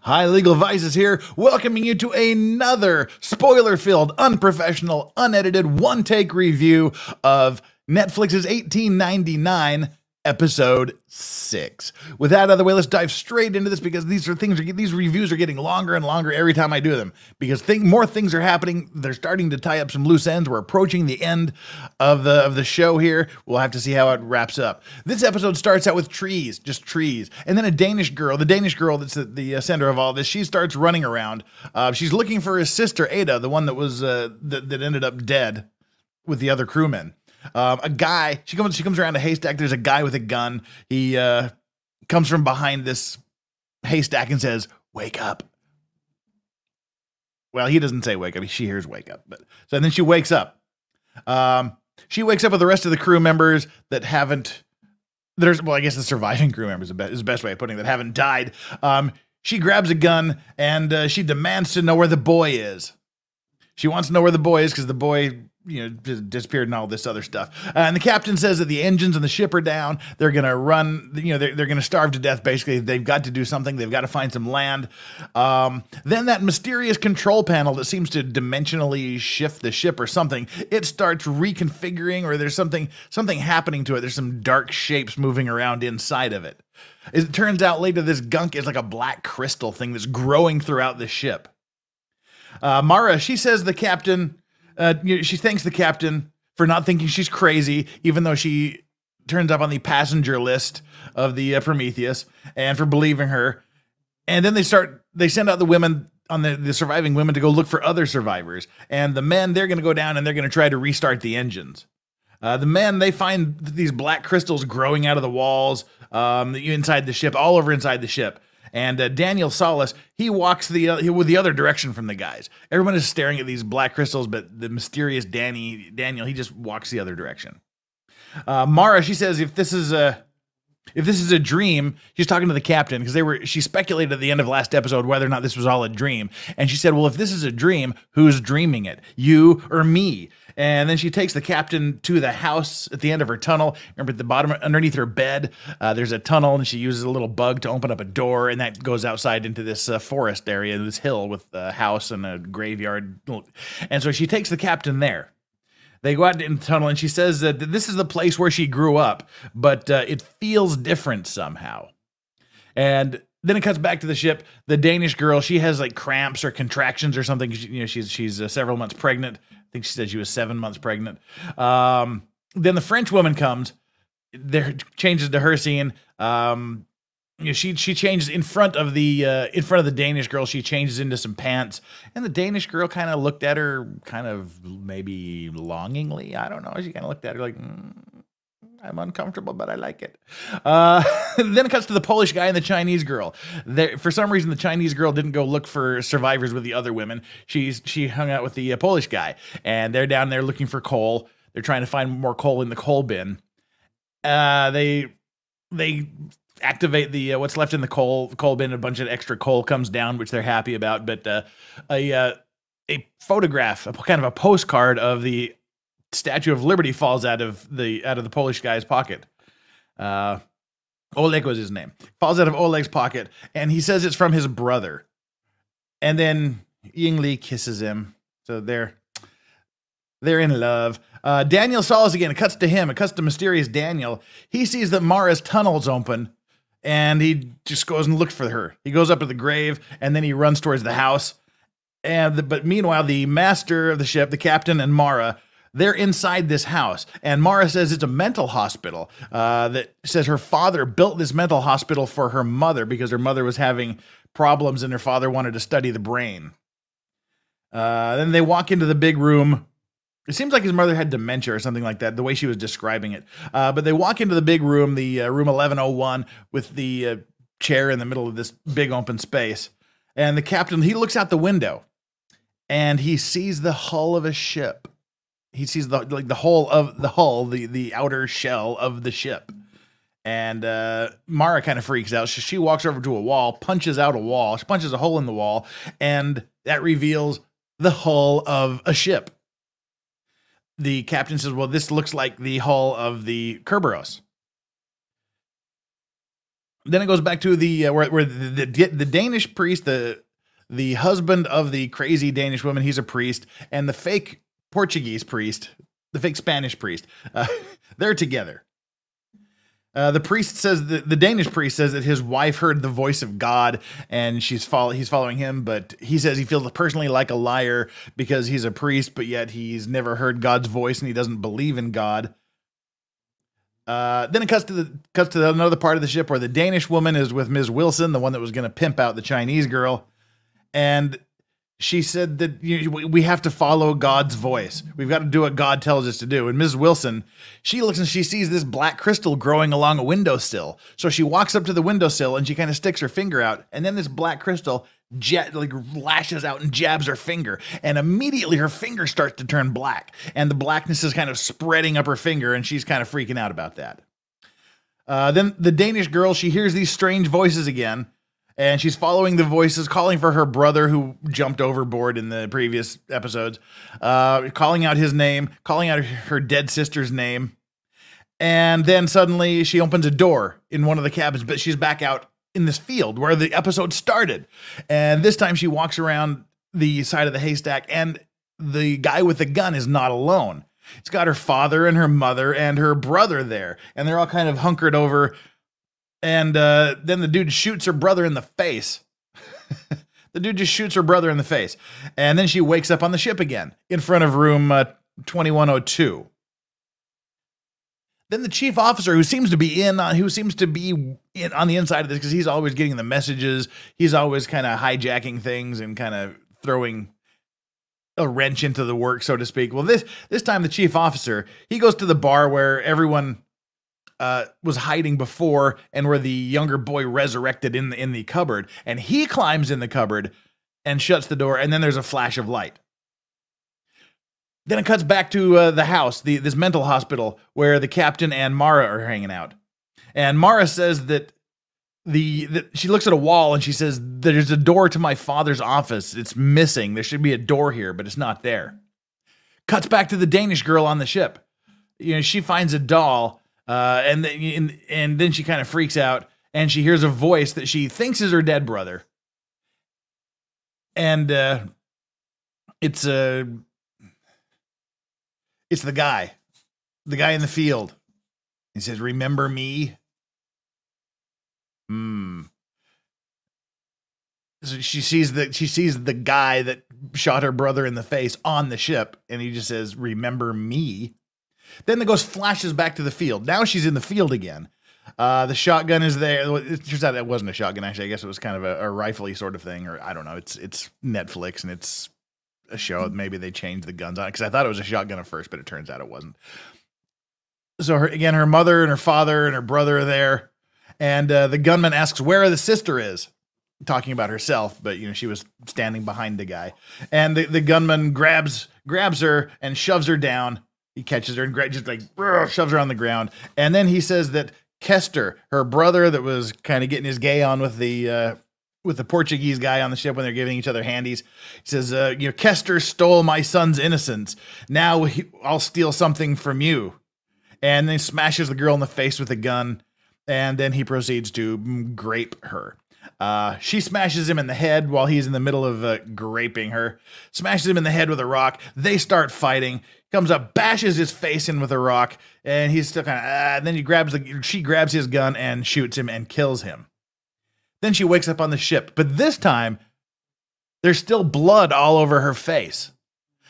Hi, Legal Vices here, welcoming you to another spoiler-filled, unprofessional, unedited, one-take review of Netflix's 1899 episode 6. With that out of the way, let's dive straight into this because these reviews are getting longer and longer every time I do them because more things are happening. They're starting to tie up some loose ends. We're approaching the end of the show here. We'll have to see how it wraps up. This episode starts out with trees, just trees, and then the Danish girl that's the center of all this. She starts running around. She's looking for his sister Ada, the one that was that ended up dead with the other crewmen. A guy, she comes around a haystack. There's a guy with a gun. He comes from behind this haystack and says, "Wake up." Well, he doesn't say wake up. She hears wake up. And then she wakes up. She wakes up with the rest of the crew members that haven't, I guess the surviving crew members is the best way of putting it, that haven't died. She grabs a gun and she demands to know where the boy is. She wants to know where the boy is because the boy, disappeared and all this other stuff. And the captain says that the engines and the ship are down. They're going to run, they're going to starve to death. Basically, they've got to do something. They've got to find some land. Then that mysterious control panel that seems to dimensionally shift the ship or something, it starts reconfiguring, or there's something happening to it. There's some dark shapes moving around inside of it. It turns out later this gunk is like a black crystal thing that's growing throughout the ship. Mara, she says the captain, she thanks the captain for not thinking she's crazy, even though she turns up on the passenger list of the Prometheus, and for believing her. And then they send out the women, on the surviving women, to go look for other survivors. And the men, they're going to go down and they're going to try to restart the engines. The men, they find these black crystals growing out of the walls, inside the ship, all over inside the ship. And Daniel Solis, he walks with the other direction from the guys. Everyone is staring at these black crystals, but the mysterious Daniel, he just walks the other direction. Mara, she says if this is a dream, she's talking to the captain because she speculated at the end of last episode whether or not this was all a dream. And she said, well, if this is a dream, who's dreaming it? You or me? And then she takes the captain to the house at the end of her tunnel. Remember, at the bottom, underneath her bed, there's a tunnel, and she uses a little bug to open up a door, and that goes outside into this forest area, this hill with a house and a graveyard. And so she takes the captain there. They go out in the tunnel, and she says that this is the place where she grew up, but it feels different somehow. And then it cuts back to the ship. The Danish girl, she has like cramps or contractions or something. She's several months pregnant. I think she said she was 7 months pregnant. Then the French woman comes. There changes to her scene. She changes in front of the Danish girl. She changes into some pants, and the Danish girl kind of looked at her, kind of maybe longingly. I don't know. She kind of looked at her like, I'm uncomfortable, but I like it. Then it cuts to the Polish guy and the Chinese girl. For some reason, the Chinese girl didn't go look for survivors with the other women. She hung out with the Polish guy, and they're down there looking for coal. They're trying to find more coal in the coal bin. They activate the what's left in the coal bin. A bunch of extra coal comes down, which they're happy about. But a photograph, kind of a postcard of the Statue of Liberty falls out of the Polish guy's pocket. Oleg was his name. Falls out of Oleg's pocket, and he says it's from his brother. And then Yingli kisses him. So they're in love. Daniel Solis again. It cuts to him. It cuts to mysterious Daniel. He sees that Mara's tunnel's open, and he just goes and looks for her. He goes up to the grave, and then he runs towards the house. But meanwhile, the master of the ship, the captain, and Mara, they're inside this house, and Mara says it's a mental hospital. That says her father built this mental hospital for her mother because her mother was having problems and her father wanted to study the brain. Then they walk into the big room. It seems like his mother had dementia or something like that, the way she was describing it. But they walk into the big room, the room 1101, with the chair in the middle of this big open space. And the captain, he looks out the window, and he sees the hull of a ship. He sees the outer shell of the ship. And Mara kind of freaks out. She walks over to a wall, punches out a wall. She punches a hole in the wall, and that reveals the hull of a ship. The captain says, well, this looks like the hull of the Kerberos. Then it goes back to the where the Danish priest, the husband of the crazy Danish woman, he's a priest, and the fake Portuguese priest, the fake Spanish priest, they're together. The priest says the Danish priest says that his wife heard the voice of God and he's following him, but he says he feels personally like a liar because he's a priest, but yet he's never heard God's voice and he doesn't believe in God. Then it cuts to another part of the ship where the Danish woman is with Ms. Wilson, the one that was going to pimp out the Chinese girl, and she said that we have to follow God's voice. We've got to do what God tells us to do. And Ms. Wilson, she looks and she sees this black crystal growing along a windowsill. So she walks up to the windowsill and she kind of sticks her finger out. And then this black crystal lashes out and jabs her finger. And immediately her finger starts to turn black. And the blackness is kind of spreading up her finger. And she's kind of freaking out about that. Then the Danish girl, she hears these strange voices again. And she's following the voices, calling for her brother who jumped overboard in the previous episodes, calling out his name, calling out her dead sister's name. And then suddenly she opens a door in one of the cabins, but she's back out in this field where the episode started. And this time she walks around the side of the haystack, and the guy with the gun is not alone. It's got her father and her mother and her brother there, and they're all kind of hunkered over. And then the dude shoots her brother in the face. The dude just shoots her brother in the face. And then she wakes up on the ship again in front of room 2102. Then the chief officer, who seems to be on the inside of this because he's always getting the messages. He's always kind of hijacking things and kind of throwing a wrench into the work, so to speak. Well, this time the chief officer, he goes to the bar where everyone was hiding before, and where the younger boy resurrected in the cupboard, and he climbs in the cupboard and shuts the door, and then there's a flash of light. Then it cuts back to the house, this mental hospital, where the captain and Mara are hanging out. And Mara says that she looks at a wall and she says, "There's a door to my father's office. It's missing. There should be a door here, but it's not there." Cuts back to the Danish girl on the ship. She finds a doll. And then she kind of freaks out, and she hears a voice that she thinks is her dead brother. And it's the guy in the field. He says, "Remember me?" So she sees the guy that shot her brother in the face on the ship, and he just says, "Remember me?" Then the ghost flashes back to the field. Now she's in the field again. The shotgun is there. It turns out it wasn't a shotgun, actually. I guess it was kind of a rifle-y sort of thing, or I don't know. It's Netflix, and it's a show. Maybe they changed the guns on it, because I thought it was a shotgun at first, but it turns out it wasn't. So her mother and her father and her brother are there, and the gunman asks where the sister is, talking about herself, but she was standing behind the guy. And the gunman grabs her and shoves her down. He catches her and just shoves her on the ground. And then he says that Kester, her brother that was kind of getting his gay on with the Portuguese guy on the ship when they're giving each other handies, he says, Kester stole my son's innocence. Now I'll steal something from you. And then he smashes the girl in the face with a gun. And then he proceeds to grape her. She smashes him in the head while he's in the middle of graping her. Smashes him in the head with a rock. They start fighting. Comes up, bashes his face in with a rock, and he's still kind of. And then she grabs his gun and shoots him and kills him. Then she wakes up on the ship, but this time there's still blood all over her face.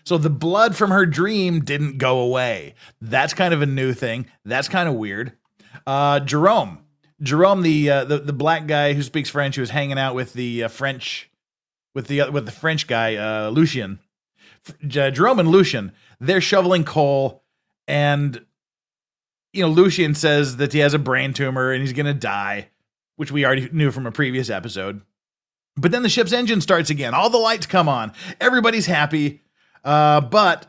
So the blood from her dream didn't go away. That's kind of a new thing. That's kind of weird. Jerome, the black guy who speaks French, who was hanging out with the French guy, Lucien. Jerome and Lucien, they're shoveling coal, and Lucien says that he has a brain tumor and he's gonna die, which we already knew from a previous episode. But then the ship's engine starts again. All the lights come on. Everybody's happy, but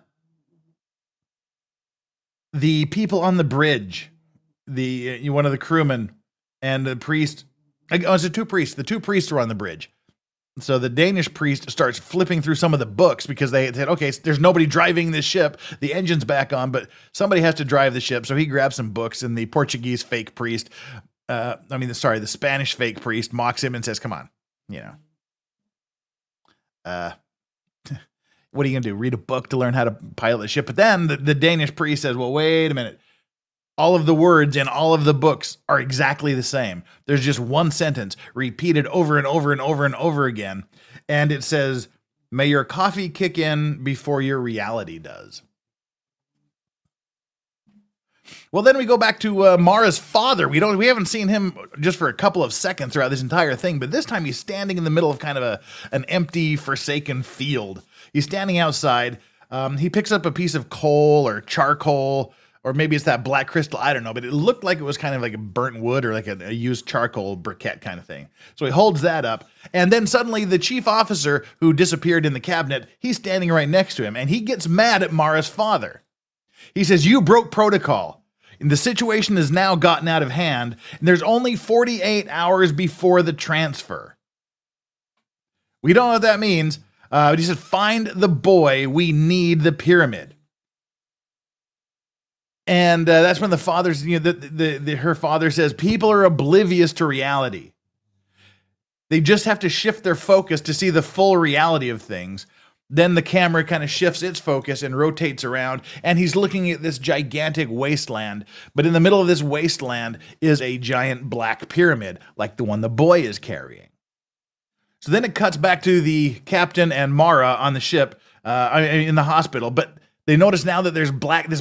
the people on the bridge, one of the crewmen and the priest. Oh, it's the two priests. The two priests were on the bridge. So the Danish priest starts flipping through some of the books because they said, okay, there's nobody driving this ship. The engine's back on, but somebody has to drive the ship. So he grabs some books, and the Portuguese fake priest the Spanish fake priest mocks him and says, come on, uh, what are you going to do? Read a book to learn how to pilot a ship? But then the Danish priest says, well, wait a minute. All of the words in all of the books are exactly the same. There's just one sentence repeated over and over and over and over again. And it says, may your coffee kick in before your reality does. Well, then we go back to Mara's father. We haven't seen him just for a couple of seconds throughout this entire thing, but this time he's standing in the middle of kind of an empty, forsaken field. He's standing outside. He picks up a piece of coal or charcoal, or maybe it's that black crystal. I don't know, but it looked like it was kind of like a burnt wood or like a used charcoal briquette kind of thing. So he holds that up, and then suddenly the chief officer who disappeared in the cabinet, he's standing right next to him, and he gets mad at Mara's father. He says, you broke protocol. And the situation has now gotten out of hand, and there's only 48 hours before the transfer. We don't know what that means, but he said, find the boy, we need the pyramid. And that's when the father's, her father says, people are oblivious to reality. They just have to shift their focus to see the full reality of things. Then the camera kind of shifts its focus and rotates around, and he's looking at this gigantic wasteland. But in the middle of this wasteland is a giant black pyramid, like the one the boy is carrying. So then it cuts back to the captain and Mara on the ship, in the hospital. But they notice now that this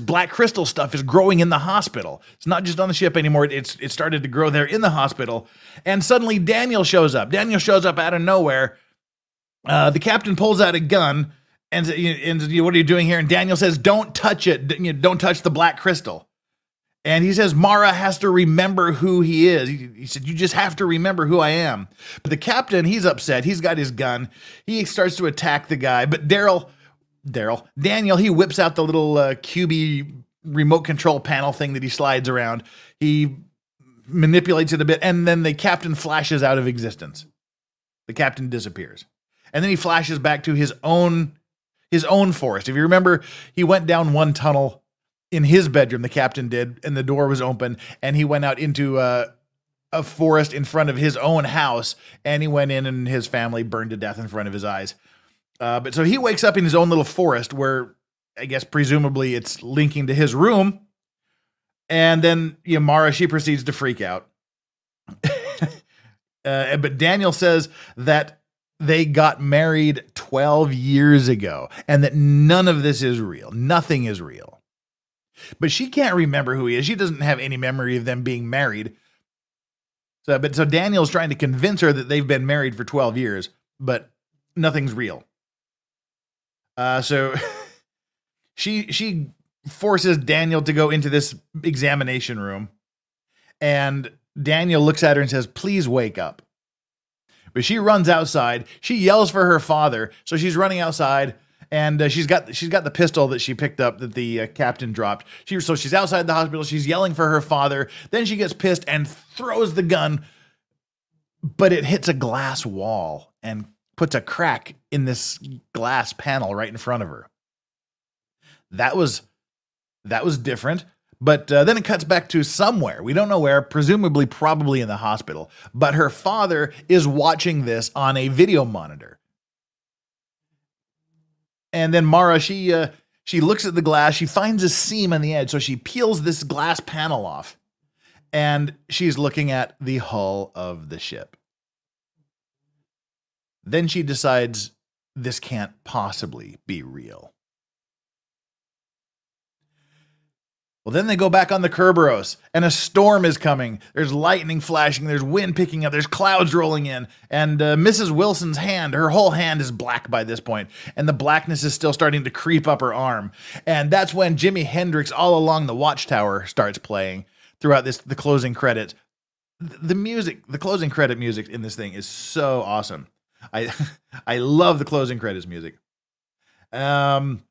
black crystal stuff is growing in the hospital. It's not just on the ship anymore. It started to grow there in the hospital. And suddenly Daniel shows up. Daniel shows up out of nowhere. The captain pulls out a gun and what are you doing here? And Daniel says, don't touch it. Don't touch the black crystal. And he says, Mara has to remember who he is. He said, you just have to remember who I am. But the captain, he's upset. He's got his gun. He starts to attack the guy. But Daniel, he whips out the little QB remote control panel thing that he slides around. He manipulates it a bit. And then the captain flashes out of existence. The captain disappears. And then he flashes back to his own forest. If you remember, he went down one tunnel in his bedroom, the captain did, and the door was open, and he went out into a forest in front of his own house, and he went in and his family burned to death in front of his eyes. But so he wakes up in his own little forest where, I guess, presumably it's linking to his room. And then Mara, she proceeds to freak out. But Daniel says that they got married 12 years ago and that none of this is real. Nothing is real. But she can't remember who he is. She doesn't have any memory of them being married. So Daniel's trying to convince her that they've been married for 12 years, but nothing's real. So she forces Daniel to go into this examination room, and Daniel looks at her and says, please wake up. But she runs outside. She yells for her father. So she's running outside, and she's got the pistol that she picked up that the captain dropped. So she's outside the hospital. She's yelling for her father. Then she gets pissed and throws the gun, but it hits a glass wall and puts a crack in this glass panel right in front of her. That was different. But then it cuts back to somewhere. We don't know where, presumably probably in the hospital. But her father is watching this on a video monitor. And then Mara, she looks at the glass. She finds a seam on the edge. So she peels this glass panel off. And she's looking at the hull of the ship. Then she decides this can't possibly be real. Well, then they go back on the Kerberos, and a storm is coming. There's lightning flashing. There's wind picking up. There's clouds rolling in. And Mrs. Wilson's hand, her whole hand is black by this point, and the blackness is still starting to creep up her arm. And that's when Jimi Hendrix All Along the Watchtower starts playing throughout the closing credits. The music, the closing credit music in this thing is so awesome. I love the closing credits music. And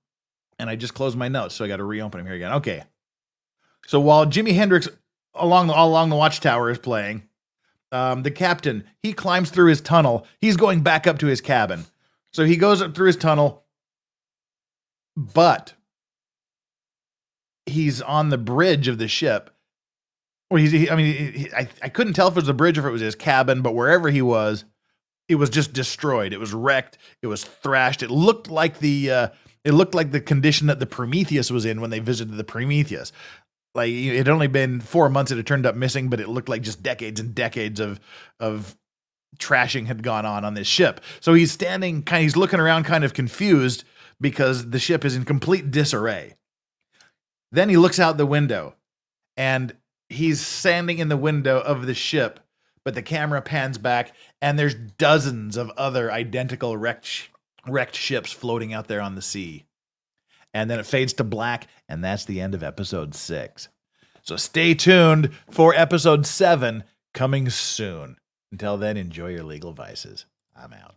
I just closed my notes, so I got to reopen them here again. Okay. So while Jimi Hendrix All Along the Watchtower is playing, the captain, he climbs through his tunnel. He's going back up to his cabin. So he goes up through his tunnel, but he's on the bridge of the ship, Well, I couldn't tell if it was the bridge or if it was his cabin, but wherever he was, it was just destroyed. It was wrecked. It was thrashed. It looked like the condition that the Prometheus was in when they visited the Prometheus. Like, it had only been 4 months it had turned up missing, but it looked like just decades and decades of trashing had gone on this ship. So he's he's looking around kind of confused because the ship is in complete disarray. Then he looks out the window and he's standing in the window of the ship, but the camera pans back and there's dozens of other identical wrecked ships floating out there on the sea. And then it fades to black, and that's the end of episode 6. So stay tuned for episode 7 coming soon. Until then, enjoy your legal vices. I'm out.